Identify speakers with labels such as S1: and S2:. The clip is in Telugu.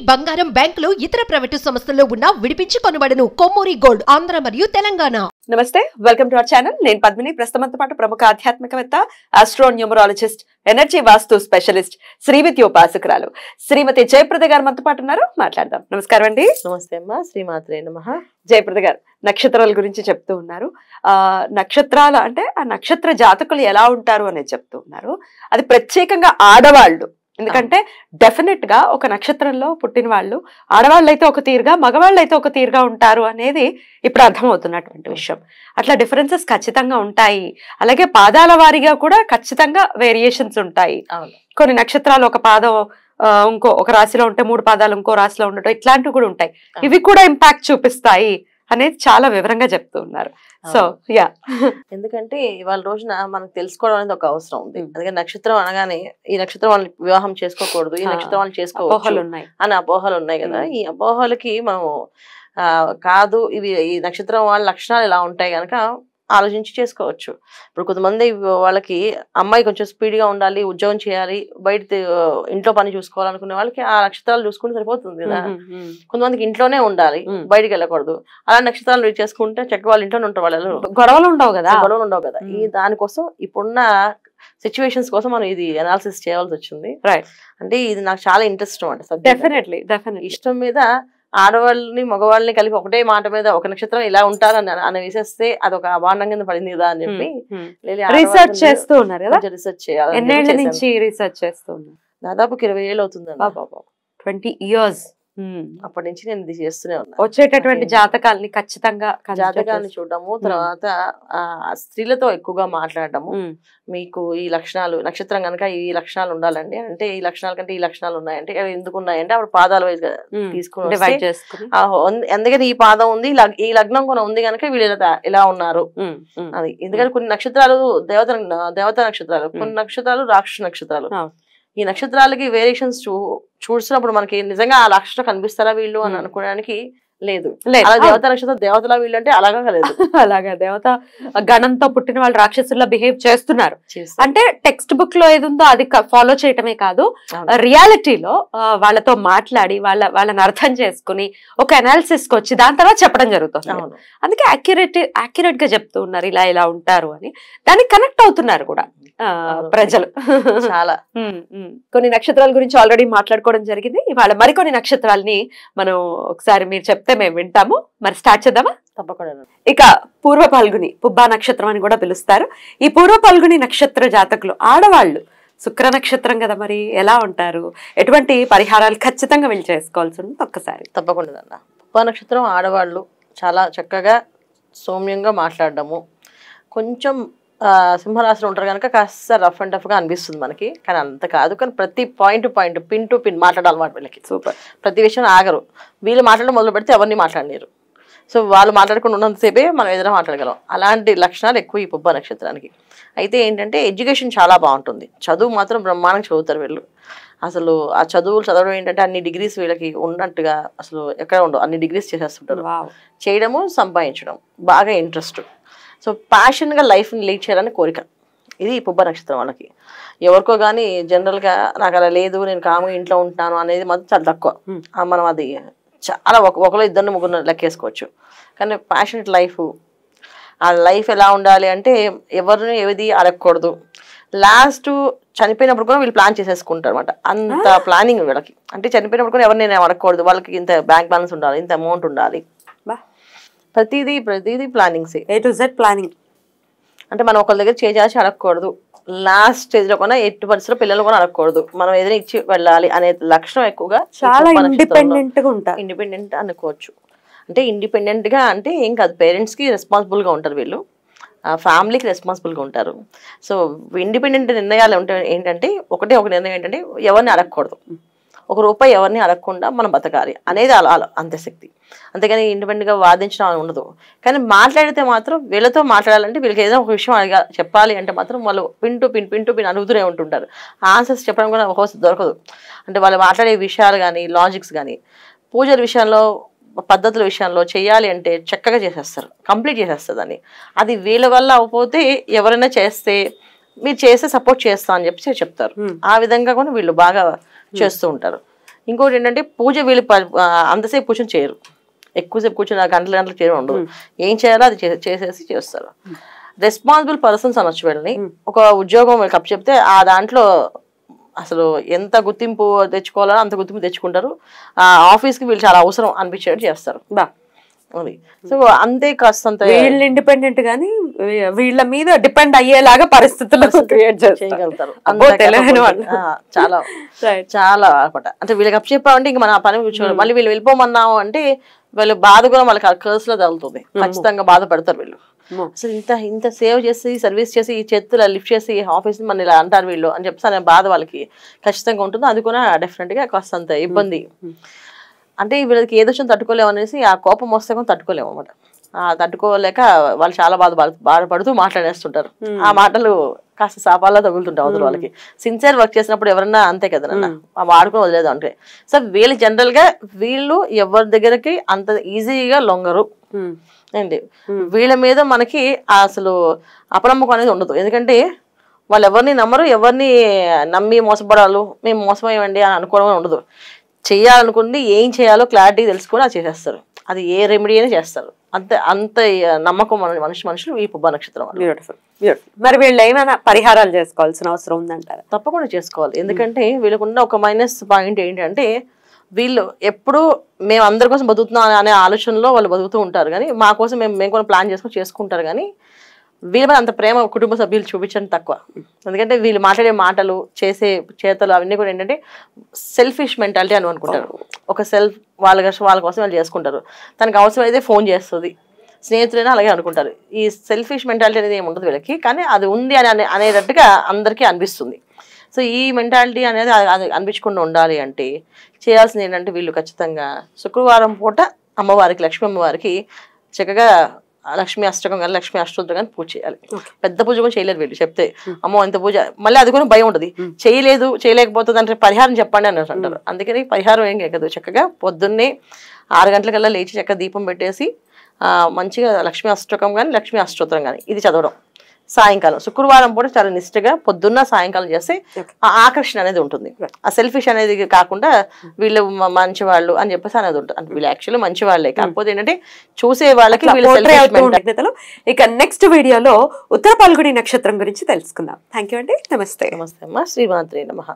S1: బంగారం, బ్యాంకులు, ఇతర ప్రైవేటు సంస్థల్లో ఉన్న విడిపించి కొనబడును. కొమ్మూరి గోల్డ్, ఆంధ్ర మరియు తెలంగాణ.
S2: నమస్తే, వెల్కమ్ టు అవర్ ఛానల్. నేను పద్మిని. ప్రస్తుతంతో పాటు ప్రముఖ ఆధ్యాత్మికవేత్త, ఆస్ట్రో న్యూమరాలజిస్ట్, ఎనర్జీ వాస్తు స్పెషలిస్ట్, శ్రీవిద్య ఉపాసకురాలు శ్రీమతి జయప్రద గారు మనతో పాటు ఉన్నారు. మాట్లాడదాం. నమస్కారం అండి.
S3: నమస్తే అమ్మా. శ్రీమాత్రే నమః.
S2: జయప్రద గారు నక్షత్రాల గురించి చెప్తూ ఉన్నారు. నక్షత్రాలు అంటే ఆ నక్షత్ర జాతకులు ఎలా ఉంటారు అనేది చెప్తూ ఉన్నారు. అది ప్రత్యేకంగా ఆడవాళ్ళు. ఎందుకంటే డెఫినెట్ గా ఒక నక్షత్రంలో పుట్టిన వాళ్ళు ఆడవాళ్ళు అయితే ఒక తీరుగా, మగవాళ్ళు అయితే ఒక తీరుగా ఉంటారు అనేది ఇప్పుడు అర్థమవుతున్నటువంటి విషయం. అట్లా డిఫరెన్సెస్ ఖచ్చితంగా ఉంటాయి. అలాగే పాదాల వారీగా కూడా ఖచ్చితంగా వేరియేషన్స్ ఉంటాయి. కొన్ని నక్షత్రాలు ఒక పాదం ఒక రాశిలో ఉంటే 3 పాదాలు ఇంకో రాశిలో ఉండటం, ఇట్లాంటివి కూడా ఉంటాయి. ఇవి కూడా ఇంపాక్ట్ చూపిస్తాయి అనేది చాలా వివరంగా చెప్తూ ఉన్నారు. సో యా,
S3: ఎందుకంటే ఇవాళ రోజున మనకు తెలుసుకోవడం అనేది ఒక అవసరం ఉంది. అందుకే నక్షత్రం అనగానే ఈ నక్షత్రం వాళ్ళని వివాహం చేసుకోకూడదు, ఈ నక్షత్రం వాళ్ళు చేసుకోవచ్చు అని అపోహలు ఉన్నాయి కదా. ఈ అపోహలకి మనము కాదు, ఇవి ఈ నక్షత్రం వాళ్ళ లక్షణాలు ఇలా ఉంటాయి కనుక ఆలోచించి చేసుకోవచ్చు. ఇప్పుడు కొంతమంది వాళ్ళకి అమ్మాయి కొంచెం స్పీడ్గా ఉండాలి, ఉద్యోగం చేయాలి, బయట ఇంట్లో పని చూసుకోవాలనుకునే వాళ్ళకి ఆ నక్షత్రాలు చూసుకుంటే సరిపోతుంది కదా. కొంతమందికి ఇంట్లోనే ఉండాలి, బయటికి వెళ్ళకూడదు. అలా నక్షత్రాలు రీచ్ చేసుకుంటే చక్కగా వాళ్ళ ఇంట్లోనే ఉంటారు. వాళ్ళు
S2: గొడవలు ఉండవు కదా.
S3: ఈ దానికోసం ఇప్పుడున్న సిచ్యువేషన్స్ కోసం మనం ఇది అనాలిసిస్ చేయాల్సి వచ్చింది.
S2: రైట్.
S3: అంటే ఇది నాకు చాలా ఇంట్రెస్ట్ అనమాట.
S2: డెఫినెట్లీ
S3: ఇష్టం మీద ఆడవాళ్ళని మగవాళ్ళని కలిపి ఒకటే మాట మీద ఒక నక్షత్రం ఇలా ఉంటారని అని వేసేస్తే అదొక అభాండం కింద పడింది కదా అని చెప్పి
S2: రీసెర్చ్ చేస్తూ ఉన్నారు కదా.
S3: రీసెర్చ్ చేయాలి.
S2: ఎన్నేళ్ల నుంచి రీసెర్చ్ చేస్తూ ఉన్నారు?
S3: దాదాపు 20 ఏళ్ళు అవుతుంది.
S2: 20 years.
S3: అప్పటి నుంచి నేను ఇది చేస్తూనే ఉన్నా.
S2: వచ్చేటటువంటి జాతకాలని ఖచ్చితంగా
S3: జాతకాలను చూడడము, తర్వాత స్త్రీలతో ఎక్కువగా మాట్లాడటము. మీకు ఈ లక్షణాలు, నక్షత్రం కనుక ఈ లక్షణాలు ఉండాలండి అంటే ఈ లక్షణాల కంటే ఈ లక్షణాలు ఉన్నాయంటే ఎందుకు ఉన్నాయంటే అప్పుడు పాదాల వైజ్ తీసుకుని ఎందుకని ఈ పాదం ఉంది, ఈ లగ్నం కూడా ఉంది కనుక వీళ్ళు ఇలా ఉన్నారు అది. ఎందుకంటే కొన్ని నక్షత్రాలు దేవత నక్షత్రాలు, కొన్ని నక్షత్రాలు రాక్షస నక్షత్రాలు. ఈ నక్షత్రాలకి వేరియేషన్స్ చూసినప్పుడు మనకి నిజంగా ఆ లక్షణం కనిపిస్తారా వీళ్ళు అని అనుకోవడానికి లేదు. అలా దేవత నక్షత్రం దేవతలా వీళ్ళు అంటే అలాగా లేదు.
S2: అలాగా దేవత గణంతో పుట్టిన వాళ్ళు రాక్షసుల్లా బిహేవ్ చేస్తున్నారు అంటే టెక్స్ట్ బుక్ లో ఏది ఉందో అది ఫాలో చేయటమే కాదు, రియాలిటీలో వాళ్ళతో మాట్లాడి వాళ్ళని అర్థం చేసుకుని ఒక అనాలిసిస్ కి వచ్చి దాని తర్వాత చెప్పడం జరుగుతుంది. అందుకే యాక్యురేట్ గా చెప్తూ ఉన్నారు ఇలా ఇలా ఉంటారు అని. దానికి కనెక్ట్ అవుతున్నారు కూడా ప్రజలు
S3: చాలా.
S2: కొన్ని నక్షత్రాల గురించి ఆల్రెడీ మాట్లాడుకోవడం జరిగింది. ఇవాళ మరికొన్ని నక్షత్రాలని మనం ఒకసారి మీరు చెప్తే మేము వింటాము. మరి స్టార్ట్ చేద్దామా?
S3: తప్పకుండా.
S2: ఇక పూర్వ పాల్గుని, పుబ్బా నక్షత్రం అని కూడా పిలుస్తారు. ఈ పూర్వ పాల్గుని నక్షత్ర జాతకులు ఆడవాళ్ళు శుక్ర నక్షత్రం కదా, మరి ఎలా ఉంటారు, ఎటువంటి పరిహారాలు ఖచ్చితంగా వీళ్ళు చేసుకోవాల్సి ఉంటుంది ఒక్కసారి?
S3: తప్పకుండా. పుబ్బా నక్షత్రం ఆడవాళ్ళు చాలా చక్కగా సౌమ్యంగా మాట్లాడడము, కొంచెం సింహరాశిలో ఉంటారు కనుక కాస్త రఫ్ అండ్ టఫ్ గా అనిపిస్తుంది మనకి. కానీ అంత కాదు, కానీ ప్రతి పాయింట్ పిన్ టు పిన్ మాట్లాడాలన్నమాట వీళ్ళకి.
S2: సూపర్.
S3: ప్రతి విషయం ఆగరు. వీళ్ళు మాట్లాడడం మొదలు పెడితే ఎవరిని మాట్లాడలేరు. సో వాళ్ళు మాట్లాడుకుని ఉన్నంతసేపే మనం ఏదైనా మాట్లాడగలం. అలాంటి లక్షణాలు ఎక్కువ ఈ పుబ్బా నక్షత్రానికి. అయితే ఏంటంటే ఎడ్యుకేషన్ చాలా బాగుంటుంది. చదువు మాత్రం బ్రహ్మాండంగా చదువుతారు వీళ్ళు. అసలు ఆ చదువులు చదవడం ఏంటంటే అన్ని డిగ్రీస్ వీళ్ళకి ఉన్నట్టుగా అసలు ఎక్కడ ఉండవు, అన్ని డిగ్రీస్ చేసేస్తుంటారు. చేయడము, సంపాదించడం బాగా ఇంట్రెస్ట్. సో ప్యాషన్గా లైఫ్ని లీడ్ చేయాలని కోరిక. ఇది పుబ్బా నక్షత్రం వాళ్ళకి. ఎవరికో కానీ జనరల్గా నాకు అలా లేదు, నేను కాముగా ఇంట్లో ఉంటున్నాను అనేది మాత్రం చాలా తక్కువ. మనం అది చాలా ఒకరు ఇద్దరిని ముగ్గురు లెక్కేసుకోవచ్చు. కానీ ప్యాషనెట్ లైఫ్, ఆ లైఫ్ ఎలా ఉండాలి అంటే ఎవరిని ఏది అడగకూడదు. లాస్ట్ చనిపోయినప్పుడు కూడా వీళ్ళు ప్లాన్ చేసేసుకుంటారు అనమాట. అంత ప్లానింగ్ వీళ్ళకి. అంటే చనిపోయినప్పుడు కూడా ఎవరిని నేను అడగకూడదు, వాళ్ళకి ఇంత బ్యాంక్ బ్యాలెన్స్ ఉండాలి, ఇంత అమౌంట్ ఉండాలి, ప్రతిదీ plannings, A to Z planning. అంటే మనం ఒకరి దగ్గర చేసి అడగకూడదు. లాస్ట్ స్టేజ్ లో కూడా ఎట్టి పరిస్థితుల్లో పిల్లలు కూడా అడగకూడదు. మనం ఏదైనా ఇచ్చి వెళ్ళాలి అనే లక్షణం ఎక్కువగా.
S2: చాలా ఇండిపెండెంట్
S3: అనుకోవచ్చు. అంటే ఇండిపెండెంట్ గా అంటే ఏం కాదు, పేరెంట్స్ కి రెస్పాన్సిబుల్ గా ఉంటారు వీళ్ళు, ఫ్యామిలీకి రెస్పాన్సిబుల్ గా ఉంటారు. సో ఇండిపెండెంట్ నిర్ణయాలు ఉంటాయి. ఏంటంటే ఒక నిర్ణయం ఏంటంటే ఎవరిని అడగకూడదు, ₹1 ఎవరిని అడగకుండా మనం బతకాలి అనేది అంతే శక్తి. అంతేగాని ఇండిపెండెంట్గా వాదించడం అని ఉండదు. కానీ మాట్లాడితే మాత్రం వీళ్ళతో మాట్లాడాలంటే వీళ్ళకి ఏదైనా ఒక విషయం చెప్పాలి అంటే మాత్రం వాళ్ళు పిన్ టు పిన్ అడుగుతూనే ఉంటుంటారు. ఆన్సర్స్ చెప్పడం కూడా హోస్ట్ దొరకదు. అంటే వాళ్ళు మాట్లాడే విషయాలు కానీ లాజిక్స్ కానీ పూజల విషయంలో పద్ధతుల విషయంలో చేయాలి అంటే చక్కగా చేసేస్తారు, కంప్లీట్ చేసేస్తారు దాన్ని. అది వీళ్ళ వల్ల అవ్వకపోతే ఎవరైనా చేస్తే మీరు చేస్తే సపోర్ట్ చేస్తా అని చెప్పి చెప్తారు. ఆ విధంగా కూడా వీళ్ళు బాగా చేస్తూ ఉంటారు. ఇంకోటి ఏంటంటే పూజ వీళ్ళు అంతసేపు కూర్చొని చేయరు, ఎక్కువసేపు కూర్చొని గంటలు చేయడం ఉండదు. ఏం చేయాలో అది చేసేసి చేస్తారు. రెస్పాన్సిబుల్ పర్సన్స్ అనొచ్చు వీళ్ళని. ఒక ఉద్యోగం వీళ్ళకి అప్పు చెప్తే ఆ దాంట్లో అసలు ఎంత గుర్తింపు తెచ్చుకోవాలో అంత గుర్తింపు తెచ్చుకుంటారు. ఆ ఆఫీస్కి వీళ్ళు చాలా అవసరం అనిపించేట్టు చేస్తారు. అది సో అంతే కాస్తంత
S2: వీళ్ళు ఇండిపెండెంట్ గానీ వీళ్ళ మీద డిపెండ్ అయ్యేలాగా పరిస్థితులు క్రియేట్
S3: చేయగలుగుతారు. చాలా చాలా అనమాట. అంటే వీళ్ళకి అప్పు చెప్పామంటే ఇంక మన పని కూర్చోవాలి. మళ్ళీ వీళ్ళు వెళ్ళిపోమన్నాము అంటే వీళ్ళు బాధ కూడా వాళ్ళకి కర్స్ లో తగులుతుంది. ఖచ్చితంగా బాధపడతారు వీళ్ళు. అసలు ఇంత సేవ్ చేసి సర్వీస్ చేసి ఈ చేతులు లిఫ్ట్ చేసి ఆఫీస్ మన ఇలా అంటారు వీళ్ళు అని చెప్పేసి అనే బాధ వాళ్ళకి ఖచ్చితంగా ఉంటుంది. అది కూడా డెఫినెట్ గా కాస్తంత ఇబ్బంది. అంటే వీళ్ళకి ఏదొచ్చిన తట్టుకోలేము అనేసి ఆ కోపం వస్తే కూడా తట్టుకోలేము అనమాట. తట్టుకోలేక వాళ్ళు చాలా బాధపడుతూ మాట్లాడేస్తుంటారు. ఆ మాటలు కాస్త శాపాల్లో తగులుతుంటాయి అవతల వాళ్ళకి. సిన్సియర్ వర్క్ చేసినప్పుడు ఎవరన్నా అంతే కదా నాన్న, వాడుకొని వదిలేదు అంటే. సో వీళ్ళు జనరల్ గా వీళ్ళు ఎవరి దగ్గరకి అంత ఈజీగా లొంగరు అండి. వీళ్ళ మీద మనకి అసలు అపనమ్మకం అనేది ఉండదు. ఎందుకంటే వాళ్ళు ఎవరిని నమ్మరు, ఎవరిని నమ్మి మోసపడాలు మేము మోసమయ్యండి అని అనుకోవడం ఉండదు. చేయాలనుకుంది ఏం చేయాలో క్లారిటీ తెలుసుకొని అది చేసేస్తారు. అది ఏ రెమెడీ అయినా చేస్తారు. అంత నమ్మకం మనుషులు ఈ పుబ్బ నక్షత్రం.
S2: బ్యూటిఫుల్. మరి వీళ్ళు ఏమైనా పరిహారాలు చేసుకోవాల్సిన అవసరం ఉందంటారా?
S3: తప్పకుండా చేసుకోవాలి. ఎందుకంటే వీళ్ళకున్న ఒక మైనస్ పాయింట్ ఏంటంటే వీళ్ళు ఎప్పుడు మేము అందరి కోసం బతుకుతున్నాం అనే ఆలోచనలో వాళ్ళు బతుకుతూ ఉంటారు. కానీ మా కోసం మేము కూడా ప్లాన్ చేసుకుంటారు. కానీ వీళ్ళ మీద అంత ప్రేమ కుటుంబ సభ్యులు చూపించడం తక్కువ. ఎందుకంటే వీళ్ళు మాట్లాడే మాటలు చేసే చేతలు అవన్నీ కూడా ఏంటంటే సెల్ఫిష్ మెంటాలిటీ అని అనుకుంటారు. ఒక వాళ్ళ కోసం వాళ్ళు చేసుకుంటారు. తనకు అవసరం అయితే ఫోన్ చేస్తుంది, స్నేహితులైనా అలాగే అనుకుంటారు. ఈ సెల్ఫిష్ మెంటాలిటీ అనేది ఏమి ఉండదు వీళ్ళకి. కానీ అది ఉంది అనేటట్టుగా అందరికీ అనిపిస్తుంది. సో ఈ మెంటాలిటీ అనేది అది అనిపించకుండా ఉండాలి అంటే చేయాల్సింది ఏంటంటే వీళ్ళు ఖచ్చితంగా శుక్రవారం పూట అమ్మవారికి, లక్ష్మీ అమ్మవారికి చక్కగా లక్ష్మీ అష్టకం కానీ లక్ష్మీ అష్టోత్తరం కానీ పూజ చేయాలి. పెద్ద పూజ కూడా చేయలేరు వీళ్ళు. చెప్తే అమ్మో ఇంత పూజ మళ్ళీ అది కూడా భయం ఉంటుంది. చేయలేకపోతుంది అంటే పరిహారం చెప్పండి అని అంటారు. అందుకని పరిహారం ఏం ఎక్కదు. చక్కగా పొద్దున్నే 6 గంటలకల్లా లేచి చక్కగా దీపం పెట్టేసి మంచిగా లక్ష్మీ అష్టకం కానీ లక్ష్మీ అష్టోత్తరం కానీ ఇది చదవడం. సాయంకాలం శుక్రవారం పూట చాలా నిష్ఠగా పొద్దున్న సాయంకాలం చేస్తే ఆ ఆకర్షణ అనేది ఉంటుంది. ఆ సెల్ఫిష్ అనేది కాకుండా వీళ్ళు మంచి వాళ్ళు అని చెప్పేసి అనేది ఉంటుంది. అంటే వీళ్ళు యాక్చువల్లీ మంచి వాళ్ళే, కాకపోతే ఏంటంటే చూసే వాళ్ళకి
S2: ఇక నెక్స్ట్ వీడియోలో ఉత్తర పాల్గొని నక్షత్రం గురించి తెలుసుకుందాం. థ్యాంక్ యూ అండి. నమస్తే.
S3: నమస్తే అమ్మ. శ్రీమాత్రే నమః.